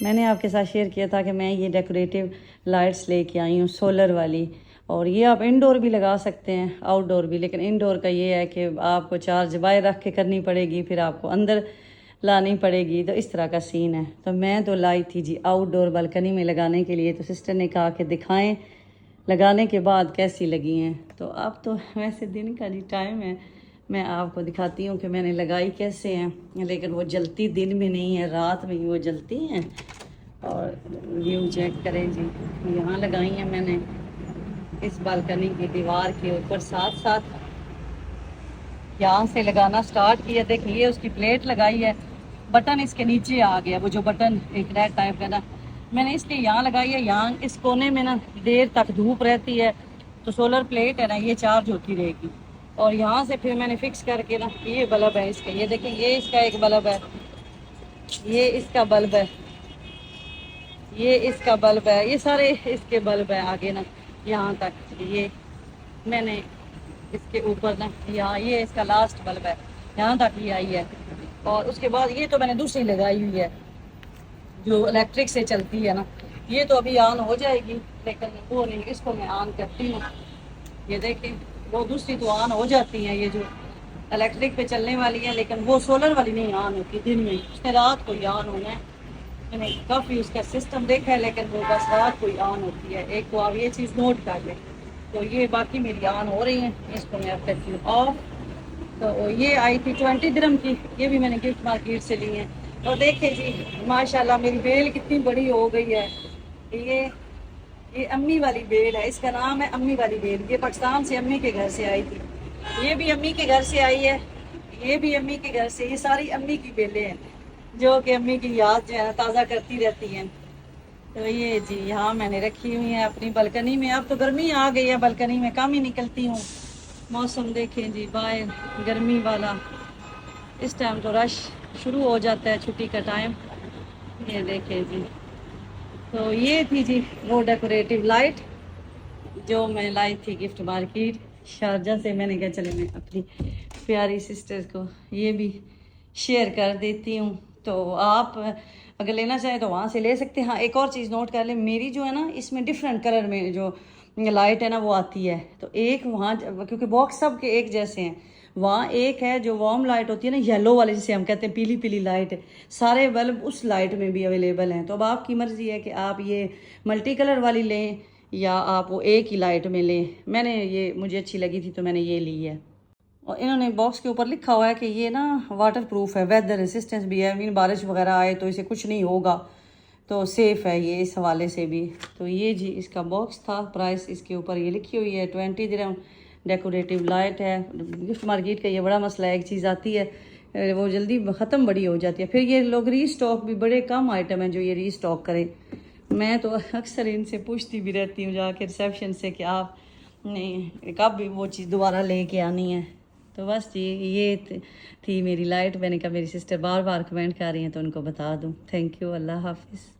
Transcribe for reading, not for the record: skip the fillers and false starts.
मैंने आपके साथ शेयर किया था कि मैं ये डेकोरेटिव लाइट्स लेके आई हूँ सोलर वाली, और ये आप इंडोर भी लगा सकते हैं आउटडोर भी, लेकिन इंडोर का ये है कि आपको चार्ज बाहर रख के करनी पड़ेगी, फिर आपको अंदर लानी पड़ेगी, तो इस तरह का सीन है। तो मैं तो लाई थी जी आउटडोर बालकनी में लगाने के लिए, तो सिस्टर ने कहा कि दिखाएं लगाने के बाद कैसी लगी हैं। तो अब तो वैसे दिन का जी टाइम है, मैं आपको दिखाती हूँ कि मैंने लगाई कैसे हैं, लेकिन वो जलती दिन में नहीं है, रात में ही वो जलती हैं। और व्यू चेक करें जी, यहाँ लगाई हैं मैंने इस बालकनी की दीवार के ऊपर, साथ साथ यहाँ से लगाना स्टार्ट किया। देखिए उसकी प्लेट लगाई है, बटन इसके नीचे आ गया, वो जो बटन एक रेड टाइप का ना, मैंने इसलिए यहाँ लगाई है। यहाँ इस कोने में ना देर तक धूप रहती है, तो सोलर प्लेट है ना ये चार्ज होती रहेगी। और यहाँ से फिर मैंने फिक्स करके ना, ये बल्ब है इसका, ये देखें ये इसका एक बल्ब है, ये इसका बल्ब है, ये इसका बल्ब है, ये सारे इसके बल्ब है आगे ना यहाँ तक। ये मैंने इसके ऊपर ना यहाँ ये इसका लास्ट बल्ब है, यहाँ तक ये आई है। और उसके बाद ये तो मैंने दूसरी लगाई हुई है जो इलेक्ट्रिक से चलती है ना, ये तो अभी ऑन हो जाएगी, लेकिन वो नहीं, इसको मैं ऑन करती हूँ। ये देखें वो दूसरी तो ऑन हो जाती है, ये जो इलेक्ट्रिक पे चलने वाली है, लेकिन वो सोलर वाली नहीं ऑन होती दिन में, उसने रात को ही ऑन होना है। मैंने काफ़ी उसका सिस्टम देखा है, लेकिन वो बस रात को ही ऑन होती है। एक तो आप ये चीज़ नोट कर लें। तो ये बाकी मेरी ऑन हो रही हैं, इसको मैं अब करती हूँ ऑफ। तो ये आई थी 20 दिरहम की, ये भी मैंने गिफ्ट मार्केट से ली है। और देखें जी माशाल्लाह मेरी बेल कितनी बड़ी हो गई है। ये अम्मी वाली बेल है, इसका नाम है अम्मी वाली बेल। ये पाकिस्तान से अम्मी के घर से आई थी, ये भी अम्मी के घर से आई है, ये भी अम्मी के घर से। ये सारी अम्मी की बेलें हैं जो कि अम्मी की याद जो है ताज़ा करती रहती हैं। तो ये जी यहाँ मैंने रखी हुई है अपनी बालकनी में। अब तो गर्मी आ गई है, बालकनी में कम ही निकलती हूँ। मौसम देखें जी बाहर गर्मी वाला, इस टाइम तो रश शुरू हो जाता है, छुट्टी का टाइम। ये देखें जी, तो ये थी जी वो डेकोरेटिव लाइट जो मैं लाई थी गिफ्ट मार्केट शारजा से। मैंने कहा चले मैं अपनी प्यारी सिस्टर को ये भी शेयर कर देती हूँ। तो आप अगर लेना चाहें तो वहाँ से ले सकते हैं। हाँ एक और चीज़ नोट कर लें, मेरी जो है ना इसमें डिफरेंट कलर में जो लाइट है ना वो आती है। तो एक वहाँ, क्योंकि बॉक्स सब के एक जैसे हैं, वहाँ एक है जो वार्म लाइट होती है ना येलो वाली, जिसे हम कहते हैं पीली पीली लाइट, सारे बल्ब उस लाइट में भी अवेलेबल हैं। तो अब आपकी मर्ज़ी है कि आप ये मल्टी कलर वाली लें या आप वो एक ही लाइट में लें। मैंने ये मुझे अच्छी लगी थी तो मैंने ये ली है। और इन्होंने बॉक्स के ऊपर लिखा हुआ है कि ये ना वाटर प्रूफ है, वेदर रेसिस्टेंस भी है, मीन बारिश वगैरह आए तो इसे कुछ नहीं होगा, तो सेफ़ है ये इस हवाले से भी। तो ये जी इसका बॉक्स था, प्राइस इसके ऊपर ये लिखी हुई है 20 दिरहम। डेकोरेटिव लाइट है। गिफ्ट मार्केट का ये बड़ा मसला है, एक चीज़ आती है वो जल्दी ख़त्म बड़ी हो जाती है, फिर ये लोग रीस्टॉक भी, बड़े कम आइटम हैं जो ये रीस्टॉक करें। मैं तो अक्सर इनसे पूछती भी रहती हूँ जाके रिसेप्शन से कि आप नहीं कब भी वो चीज़ दोबारा लेके आनी है। तो बस जी ये थी मेरी लाइट। मैंने कहा मेरी सिस्टर बार बार कमेंट कर रही हैं तो उनको बता दूँ। थैंक यू, अल्लाह हाफिज़।